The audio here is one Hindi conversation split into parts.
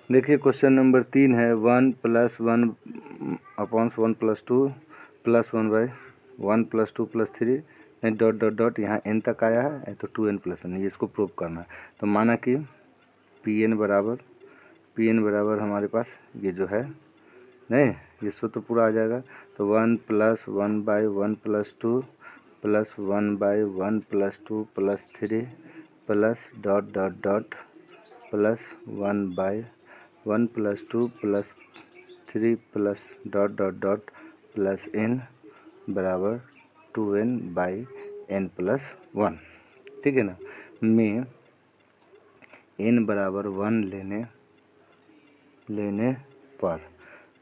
देखिए क्वेश्चन नंबर 3 है 1 + 1 अपॉन 1 + 2 + 1/1 + 2 + 3 डॉट डॉट डॉट यहाँ n तक आया है तो 2n + 1 ये इसको प्रूव करना है। तो माना कि Pn बराबर हमारे पास ये जो है नहीं, ये सूत्र पूरा आ जाएगा। तो 1 + 1/1 + 2 + 1/1 + 2 + 3 plus dot dot dot plus 1/1 + 2 + 3 plus dot dot dot plus n बराबर 2n/n + 1। ठीक है ना। में n बराबर 1 लेने पर,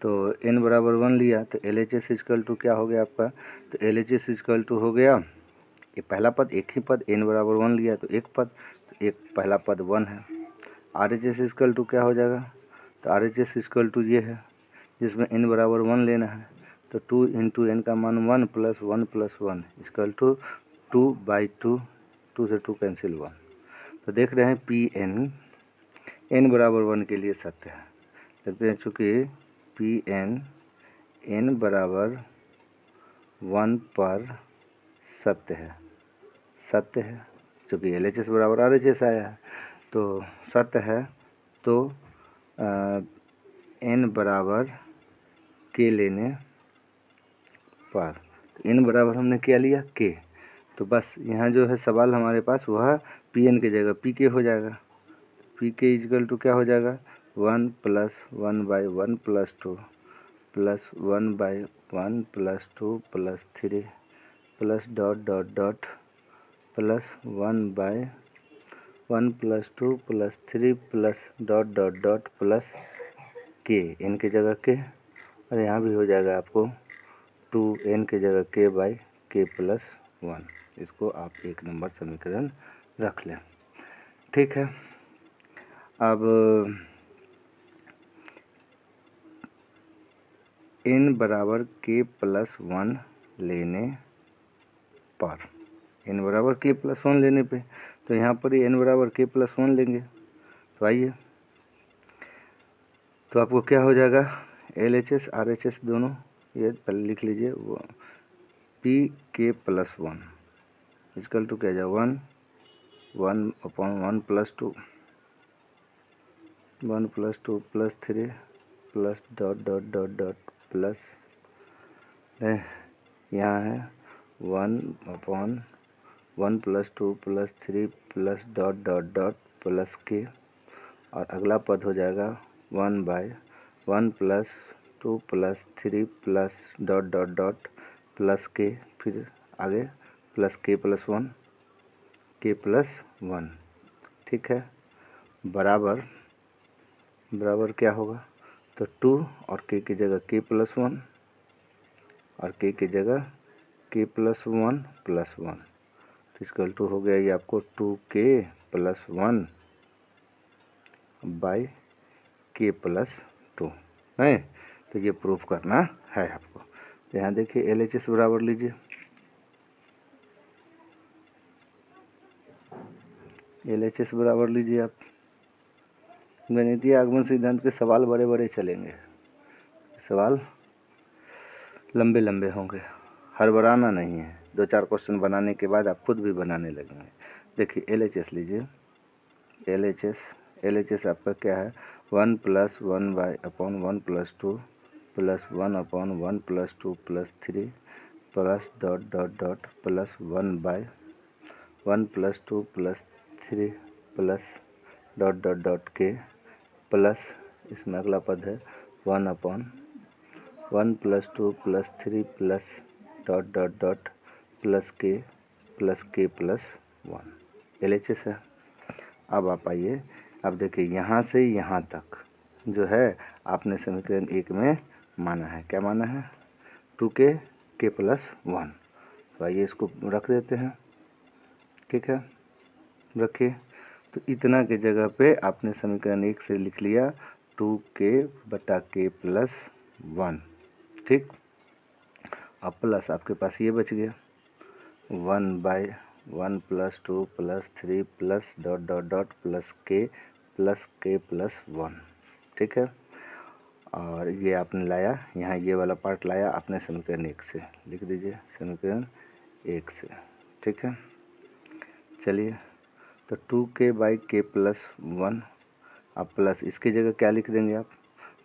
तो n बराबर 1 लिया तो LHS इक्वल टू क्या हो गया आपका, तो LHS इक्वल टू हो गया ये पहला पद, एक ही पद, n बराबर 1 लिया तो एक पद, तो एक पहला पद 1 है। RHS इक्वल टू क्या हो जाएगा, तो RHS इक्वल टू ये है जिसमें n बराबर 1 लेना है, तो 2 × n का मान 1 + 1 + 1 इक्वल टू 2/2, 2 से 2 कैंसिल 1। तो देख रहे हैं Pn n बराबर 1 के लिए सत्य है। देखते हैं चूँकि Pn n बराबर 1 पर सत्य है चूँकि LHS बराबर RHS आया है तो सत्य है। तो n बराबर k लेने पर, तो n बराबर हमने क्या लिया k, तो बस यहाँ जो है सवाल हमारे पास वह Pn की जगह Pk हो जाएगा। Pk इक्वल टू क्या हो जाएगा 1 + 1/1 + 2 + 1/1 + 2 + 3 plus dot dot dot plus 1/1 + 2 + 3 plus dot dot dot plus k, n की जगह k, और यहाँ भी हो जाएगा आपको 2n की जगह k/k + 1। इसको आप 1 नंबर समीकरण रख लें। ठीक है। अब n बराबर k + 1 लेने पर, n बराबर k + 1 लेने पे, तो यहाँ पर ही n बराबर k + 1 लेंगे। तो आइए, तो आपको क्या हो जाएगा LHS RHS दोनों ये पहले लिख लीजिए। वो Pk + 1 इक्वल टू क्या जाए 1 1/1 + 2 1 + 2 + 3 plus dot dot dot dot plus यहाँ है 1/1 + 2 + 3 plus dot dot dot plus k, और अगला पद हो जाएगा 1/1 + 2 + 3 plus dot dot dot plus k, फिर आगे प्लस k + 1। ठीक है। बराबर क्या होगा, तो 2 और k की जगह k + 1 और k की जगह k + 1 + 1, तो इक्वल टू हो गया ये आपको 2k + 1/k + 2 है। तो ये प्रूफ करना है आपको। तो यहाँ देखिए LHS बराबर लीजिए, LHS बराबर लीजिए आप। गणितीय आगमन सिद्धांत के सवाल बड़े बड़े चलेंगे, सवाल लंबे लंबे होंगे, हड़बड़ाना नहीं है। 2-4 क्वेश्चन बनाने के बाद आप खुद भी बनाने लगेंगे। देखिए LHS लीजिए, LHS आपका क्या है 1 + 1/1 + 2 + 1/1 + 2 + 3 plus dot dot dot plus 1/1 + 2 + 3 plus dot dot dot k plus इसमें अगला पद है 1/1 + 2 + 3 plus dot dot dot plus k + 1। LHS है। अब आप आइए, अब देखिए यहाँ से यहाँ तक जो है आपने समीकरण 1 में माना है, क्या माना है 2k k + 1। तो आइए इसको रख देते हैं। ठीक है, रखिए। तो इतना के जगह पे आपने समीकरण 1 से लिख लिया 2k / k + 1। ठीक, अब प्लस आपके पास ये बच गया 1/1 + 2 + 3 plus dot dot dot plus k + 1। ठीक है। और ये आपने लाया यहाँ, ये वाला पार्ट लाया आपने समीकरण 1 से, लिख दीजिए समीकरण 1 से, ठीक है। चलिए, तो 2k/k+1 अब प्लस इसकी जगह क्या लिख देंगे आप,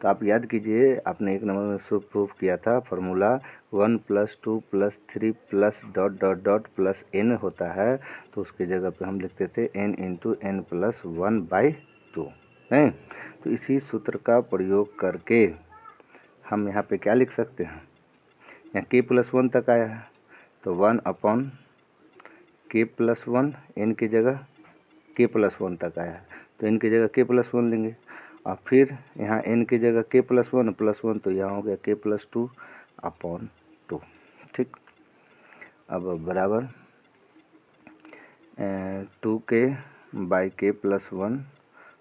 तो आप याद कीजिए आपने 1 नंबर में प्रूफ किया था formula 1 + 2 + 3 plus dot dot dot plus n होता है, तो उसकी जगह पे हम लिखते थे n × n + 1/2 है। तो इसी सूत्र का प्रयोग करके हम यहाँ पे क्या लिख सकते हैं, यहाँ k+1 तक आया है तो 1/k+1, n की जगह k+1 तक आया है तो n की जगह k+1 लेंगे, और फिर यहाँ n की जगह k+1 +1 तो यहाँ हो गया k+2/2, ठीक। अब बराबर 2k/k+1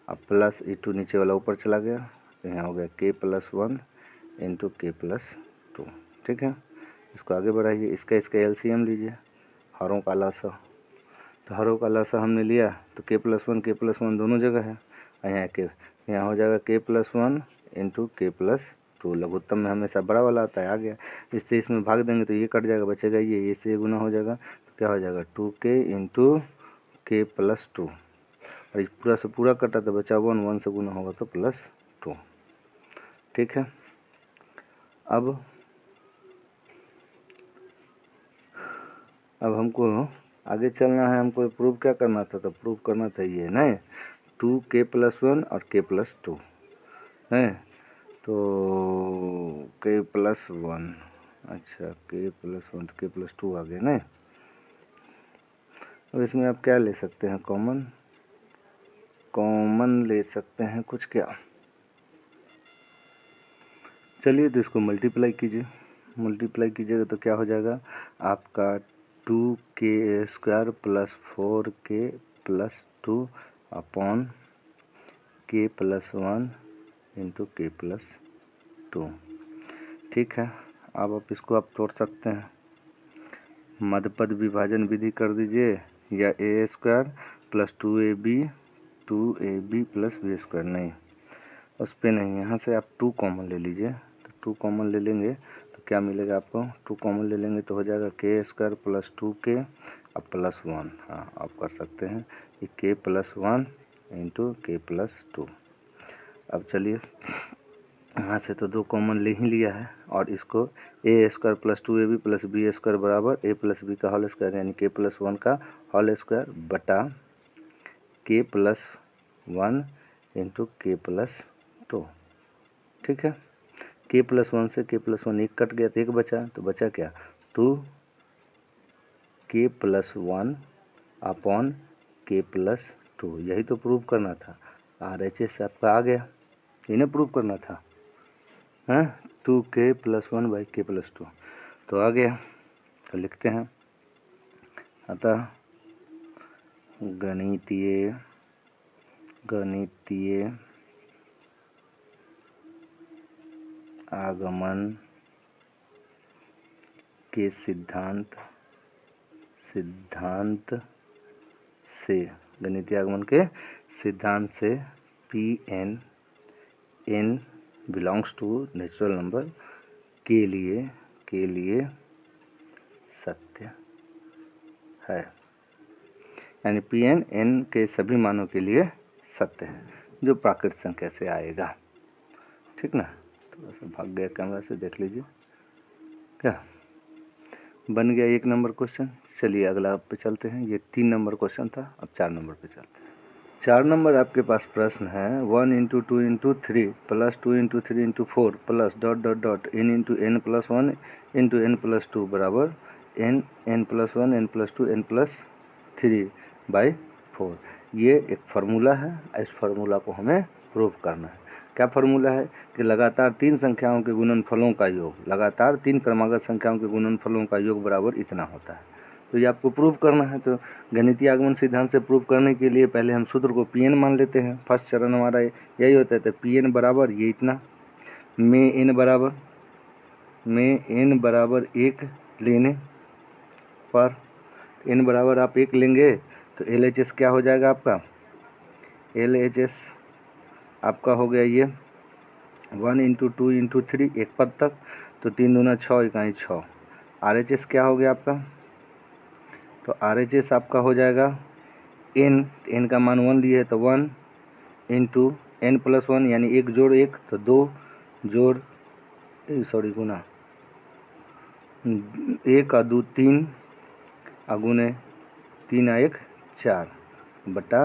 अब प्लस e2 नीचे वाला ऊपर चला गया तो यहाँ हो गया k+1 × k+2, ठीक है। इसको आगे बढ़ाइए, इसका एलसीएम लीजिए, हरों का लसा, तो हरों का लसा हमने लिया तो k+1 दोनों जगह है, यहाँ हो जाएगा k+1 × k+2, लघुत्तम में हमेशा बड़ा वाला आता है, आ गया। इससे इसमें भाग देंगे तो ये कट जाएगा, बचेगा ये से गुना हो जाएगा, तो क्या हो जाएगा 2k × k+2, और पूरा से पूरा कटा तो बचा 1 से गुना होगा तो +2, ठीक है। अब हमको आगे चलना है, हमको प्रूव क्या करना था, तो प्रूव करना था ये नहीं 2k+1 और k+2 है, तो k+1, अच्छा k+1 तो k+2 आ गया नहीं। अब इसमें आप क्या ले सकते हैं, कॉमन ले सकते हैं कुछ, क्या, चलिए तो इसको मल्टीप्लाई कीजिएगा तो क्या हो जाएगा आपका 2k² + 4k+2 upon k+1 × k+2, ठीक है। अब आप इसको आप तोड़ सकते हैं, मध्यपद विभाजन विधि कर दीजिए, या a² + 2ab + b², नहीं उस पर नहीं, यहाँ से आप 2 कॉमन ले लीजिए, तो 2 कॉमन ले लेंगे तो क्या मिलेगा आपको, 2 कॉमन ले लेंगे तो हो जाएगा k² + 2k अब +1, हाँ आप कर सकते हैं कि k+1 × k+2। अब चलिए यहाँ से तो 2 कॉमन ले ही लिया है, और इसको a² + 2ab + b² बराबर a + b का होल स्क्वायर यानी k+1 का होल स्क्वायर बटा k+1 × k+2, ठीक है। k+1 से k+1 एक कट गया तो एक बचा, तो बचा क्या 2k+1 अपॉन k+2, यही तो प्रूव करना था, RHS आपका आ गया, इन्हें प्रूव करना था, हाँ 2k+1/k+2 तो आ गया। तो लिखते हैं, अतः गणितीय आगमन के सिद्धांत से Pn n belongs to natural number के लिए सत्य है, यानी Pn n के सभी मानों के लिए सत्य है जो प्राकृत संख्या से आएगा, ठीक ना। थोड़ा सा भाग गया कैमरा से, देख लीजिए क्या बन गया 1 नंबर क्वेश्चन। चलिए अगला पे चलते हैं, ये 3 नंबर क्वेश्चन था, अब 4 नंबर पे चलते हैं। 4 नंबर आपके पास प्रश्न है 1 × 2 × 3 + 2 × 3 × 4 plus dot dot dot n × n + 1 × n+2 बराबर n n+1 n+2 n+3/4। ये एक फार्मूला है, इस फार्मूला को हमें प्रूव करना है। क्या फार्मूला है कि लगातार 3 संख्याओं के गुणनफलों का योग, लगातार 3 क्रमागत संख्याओं के गुणनफलों का योग बराबर इतना होता है। तो ये आपको प्रूव करना है, तो गणितीय आगमन सिद्धांत से प्रूव करने के लिए पहले हम सूत्र को Pn मान लेते हैं, फर्स्ट चरण हमारा यही होता है। तो Pn बराबर ये इतना, में n बराबर 1 लेने पर, n बराबर आप 1 लेंगे तो LHS क्या हो जाएगा आपका, LHS आपका हो गया ये 1 इंटू 2 इंटू 3 एक पद तक, तो 3 दूना 6 इकाई 6। RHS क्या हो गया आपका? तो RHS आपका हो जाएगा n का मान 1 लिए तो 1 इंटू n+1 यानी 1 जोड़ 1 तो 2 जोड़ गुना 1 और 2 3 गुने 3 और 1 4 बटा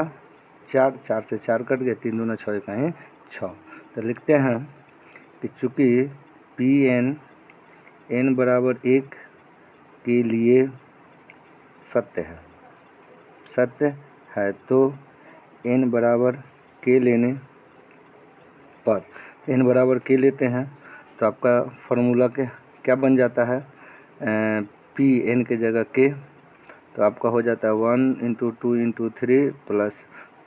4, 4 से 4 कट गए, 3 दूना 6 इकाई 6। तो लिखते हैं कि चूँकि n बराबर 1 के लिए सत्य है तो n बराबर k लेने पर, n बराबर k लेते हैं तो आपका फॉर्मूला क्या बन जाता है? p n के जगह k, तो आपका हो जाता है 1 into 2 into 3 plus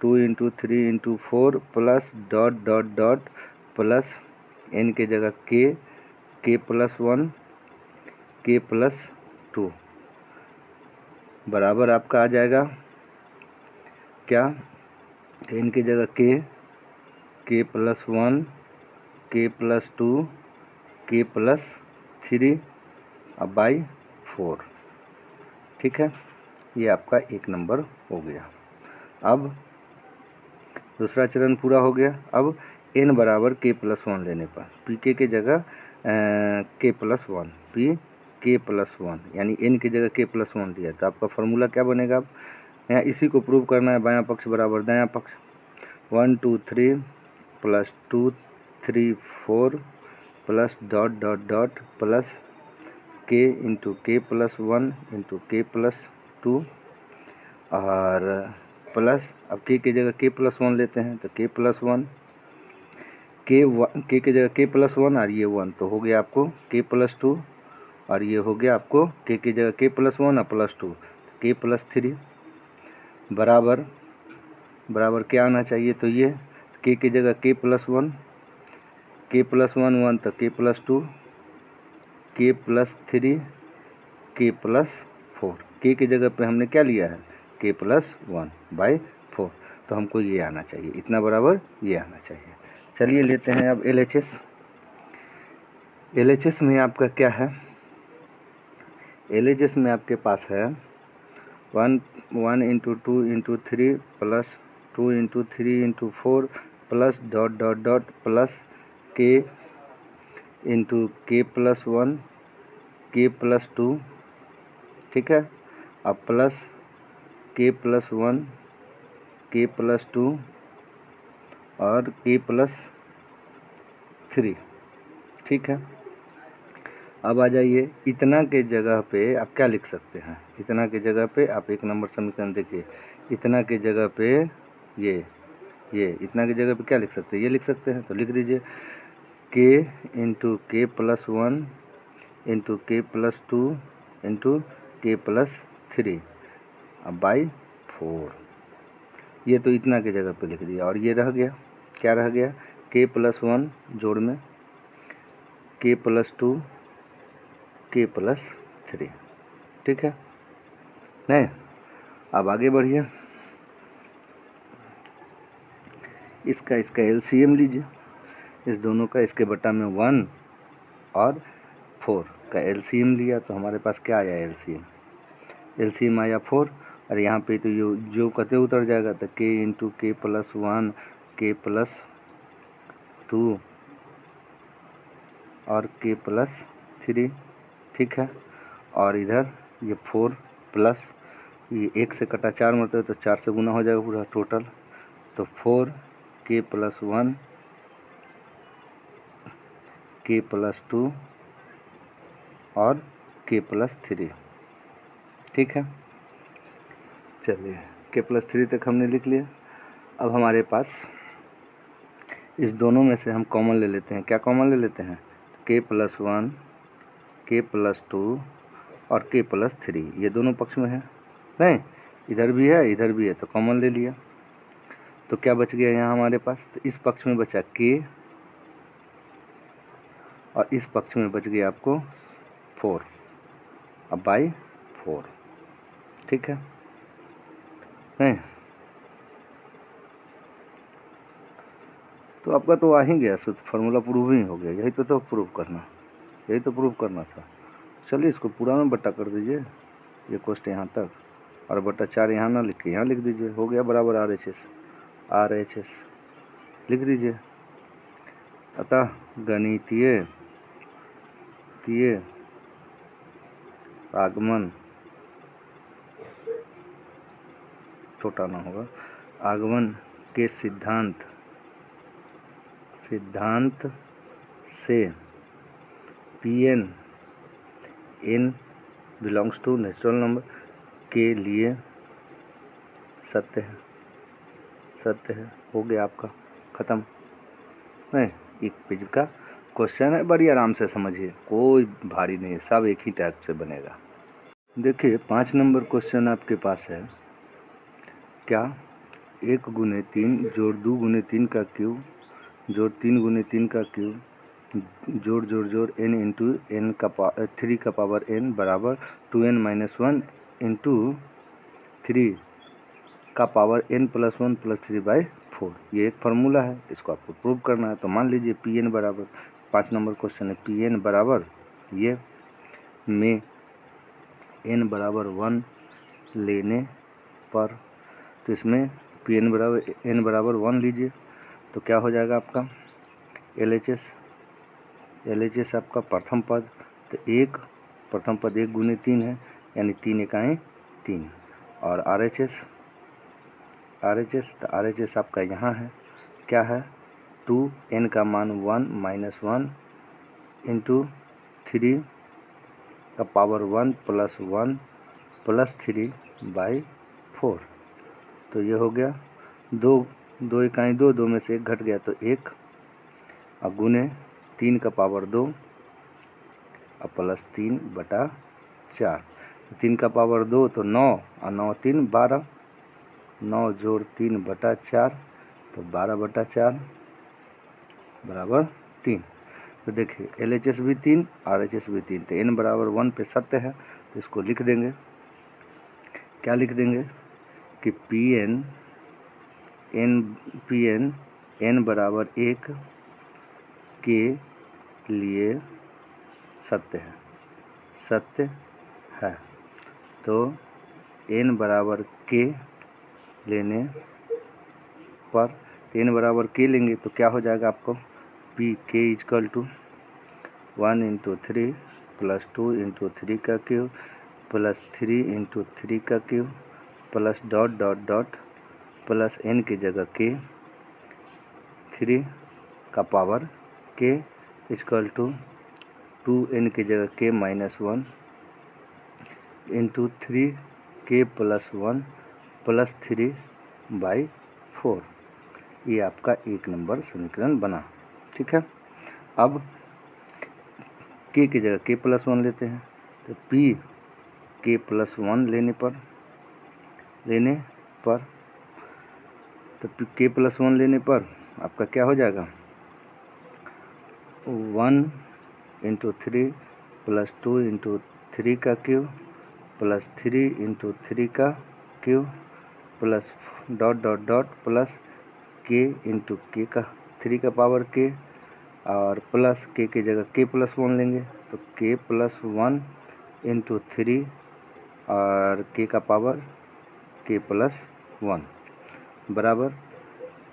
2 into 3 into 4 plus dot dot dot plus n के जगह k प्लस 1 k प्लस 2 बराबर आपका आ जाएगा क्या? n की जगह k plus 1 k plus 2 k plus 3 अब बाई 4। ठीक है, ये आपका 1 नंबर हो गया। अब दूसरा चरण पूरा हो गया। अब n बराबर k प्लस 1 लेने पर pk की जगह k प्लस 1 k प्लस 1 यानी n की जगह k प्लस 1 लिया, तो आपका फॉर्मूला क्या बनेगा? अब यहाँ इसी को प्रूव करना है, बायां पक्ष बराबर दायां पक्ष। 1 2 3 plus 2 3 4 plus dot dot dot plus k into k plus 1 into k plus 2 और प्लस, अब k की जगह k प्लस 1 लेते हैं तो k प्लस 1 k की जगह k प्लस 1 और ये 1, तो हो गया आपको k प्लस 2 और ये हो गया आपको k की जगह k प्लस 1 और प्लस 2 k प्लस 3 बराबर क्या आना चाहिए? तो ये k की जगह k प्लस 1 1 तो k plus 2 k plus 3 k plus 4, k की जगह पे हमने क्या लिया है? k प्लस 1 बाई 4, तो हमको ये आना चाहिए, इतना बराबर ये आना चाहिए। चलिए लेते हैं अब LHS में आपका क्या है? LHS में आपके पास है 1 into 2 into 3 plus 2 into 3 into 4 plus dot dot dot plus k into k plus 1 k plus 2, ठीक है, अब plus k plus 1 k plus 2 और k प्लस 3, ठीक है। अब आ जाइए, इतना के जगह पे आप क्या लिख सकते हैं? इतना के जगह पे आप 1 नंबर समीकरण देखिए, इतना के जगह पे ये इतना की जगह पे क्या लिख सकते हैं? ये लिख सकते हैं, तो लिख दीजिए k into k plus 1 into k plus 2 into k plus 3 अब बाई 4। ये तो इतना की जगह पे लिख दिया, और ये रह गया, क्या रह गया? k प्लस 1 जोड़ में k प्लस 2 k प्लस 3, ठीक है। नहीं, अब आगे बढ़िए, इसका LCM लीजिए, इस दोनों का, इसके बटा में 1 और 4 का LCM लिया तो हमारे पास क्या आया? LCM आया 4, और यहाँ पे तो जो कते उतर जाएगा, तो k into k plus 1 k plus 2 और k प्लस 3, ठीक है। और इधर ये 4 प्लस ये 1 से कटा 4 मतलब तो 4 से गुना हो जाएगा पूरा टोटल, तो 4 k प्लस 1 k प्लस 2 और k प्लस 3, ठीक है। चलिए k प्लस 3 तक हमने लिख लिया। अब हमारे पास इस दोनों में से हम कॉमन ले लेते हैं। क्या कॉमन ले लेते हैं? k प्लस 1 k प्लस 2 और k प्लस 3, ये दोनों पक्ष में है, नहीं इधर भी है इधर भी है, तो कॉमन ले लिया, तो क्या बच गया यहाँ हमारे पास? तो इस पक्ष में बचा k और इस पक्ष में बच गया आपको 4 अब बाई 4, ठीक है। नहीं, तो आपका तो आ ही गया, तो फार्मूला प्रूव ही हो गया। यही तो प्रूव करना, यही तो प्रूव करना था। चलिए इसको पूरा में बट्टा कर दीजिए, ये क्वेश्चन यहाँ तक, और बट्टा 4 यहाँ ना लिख के यहाँ लिख दीजिए, हो गया बराबर RHS लिख दीजिए। अतः गणितीय आगमन, छोटा ना होगा, आगमन के सिद्धांत से Pn n belongs to natural number के लिए सत्य है। हो गया आपका ख़त्म। नहीं, एक पेज का क्वेश्चन है, बड़ी आराम से समझिए, कोई भारी नहीं है, सब एक ही टाइप से बनेगा। देखिए 5 नंबर क्वेश्चन आपके पास है, क्या 1 गुने 3 जोड़ 2 गुने 3 का क्यूब जोड़ 3 गुने 3 का क्यूब जोड़ n इंटू n का 3 का पावर n बराबर 2n माइनस 1 इंटू 3 का पावर n प्लस 1 प्लस 3/4। ये एक फार्मूला है, इसको आपको प्रूव करना है। तो मान लीजिए Pn बराबर, 5 नंबर क्वेश्चन है, Pn बराबर ये में n बराबर 1 लेने पर, तो इसमें Pn बराबर n बराबर 1 लीजिए तो क्या हो जाएगा आपका LHS आपका प्रथम पद, तो प्रथम पद 1 गुने 3 है, यानी 3 इकाई 3, और RHS तो RHS आपका यहाँ है, क्या है 2n का मान 1 माइनस 1 इंटू 3 का पावर 1 प्लस 1 प्लस 3/4। तो ये हो गया 2 इकाई 2 में से 1 घट गया तो 1, अब गुने 3 का पावर 2 और प्लस 3/4, 3 का पावर 2 तो 9 और 9 3 12, 9 जोड़ 3/4 तो 12/4 बराबर 3। तो देखिए LHS भी 3 RHS भी 3, तो n बराबर 1 पे सत्य है, तो इसको लिख देंगे, क्या लिख देंगे कि Pn n बराबर 1 के लिए सत्य है। तो n बराबर k लेने पर, n बराबर k लेंगे तो क्या हो जाएगा आपको, Pk equal to 1 into 3 plus 2 into 3 का क्यूब प्लस 3 इंटू 3 का cube plus dot plus n की जगह k, 3 का power k is equal to 2n की जगह k minus 1 into 3k plus 1 plus 3/4। ये आपका 1 नंबर समीकरण बना। ठीक है, अब k की जगह k प्लस 1 लेते हैं, तो k प्लस 1 लेने पर तो k प्लस 1 लेने पर आपका क्या हो जाएगा, 1 इंटू 3 प्लस 2 इंटू 3 का क्यूब प्लस 3 इंटू 3 का cube plus dot plus k into k का 3 का पावर k, और प्लस k की जगह k प्लस 1 लेंगे तो k प्लस 1 इंटू 3 और k का पावर k प्लस 1 बराबर,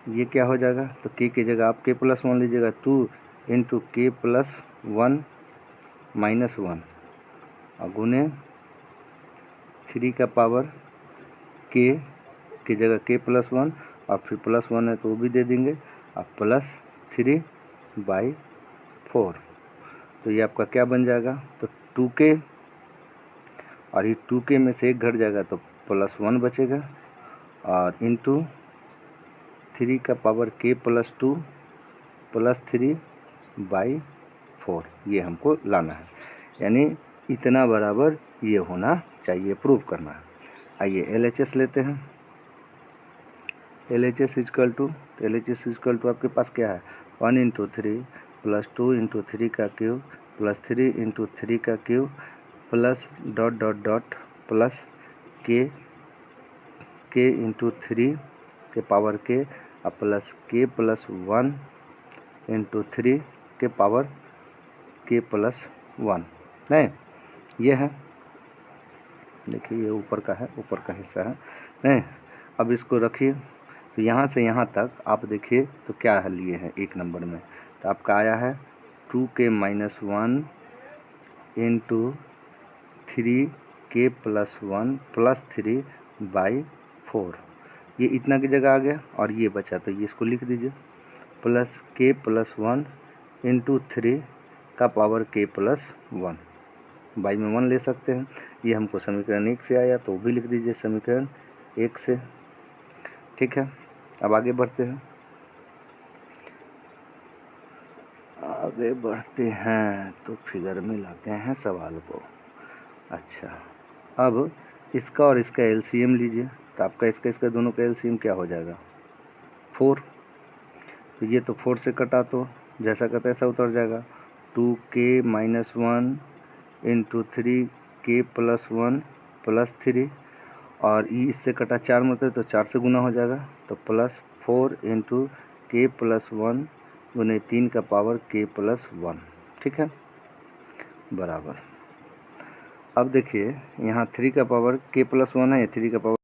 ये क्या हो जाएगा, तो k की जगह आप k प्लस 1 लीजिएगा, 2 इंटू k प्लस 1 माइनस 1 और गुने 3 का पावर k की जगह k प्लस 1 और फिर प्लस 1 है तो वो भी दे देंगे, और प्लस 3/4। तो ये आपका क्या बन जाएगा, तो 2k, और ये 2k में से 1 घट जाएगा तो प्लस 1 बचेगा, और इंटू 3 का पावर k प्लस 2 प्लस 3/4, ये हमको लाना है, यानी इतना बराबर ये होना चाहिए, प्रूव करना है। आइए LHS लेते हैं, LHS इजकल टू आपके पास क्या है, 1 इंटू 3 प्लस 2 इंटू 3 का क्यूब प्लस 3 इंटू 3 का cube plus dot plus k into 3 के पावर k और प्लस k प्लस 1 इंटू 3 के पावर k प्लस 1, नहीं ये है, देखिए ये ऊपर का है, ऊपर का हिस्सा है, नहीं। अब इसको रखिए, तो यहाँ से यहाँ तक आप देखिए तो क्या है लिए हैं 1 नंबर में, तो आपका आया है 2k minus 1 into 3k plus 1 plus 3 by 4, ये इतना की जगह आ गया और ये बचा, तो ये इसको लिख दीजिए प्लस k प्लस 1 इंटू 3 का पावर k प्लस 1, बाई में 1 ले सकते हैं। ये हमको समीकरण 1 से आया तो वो भी लिख दीजिए समीकरण 1 से। ठीक है, अब आगे बढ़ते हैं, आगे बढ़ते हैं तो फिगर में लाते हैं सवाल को। अच्छा, अब इसका और इसका एलसीएम लीजिए, तो आपका इसका दोनों का एलसीएम क्या हो जाएगा 4, तो ये तो 4 से कटा तो जैसा का तैसा उतर जाएगा, 2k minus 1 into 3k plus 1 plus 3, और ई इससे कटा 4 मतलब तो 4 से गुना हो जाएगा, तो प्लस 4 इंटू k प्लस 1 गुने 3 का पावर k प्लस 1। ठीक है, बराबर। अब देखिए यहाँ 3 का पावर k प्लस 1 है, 3 का पावर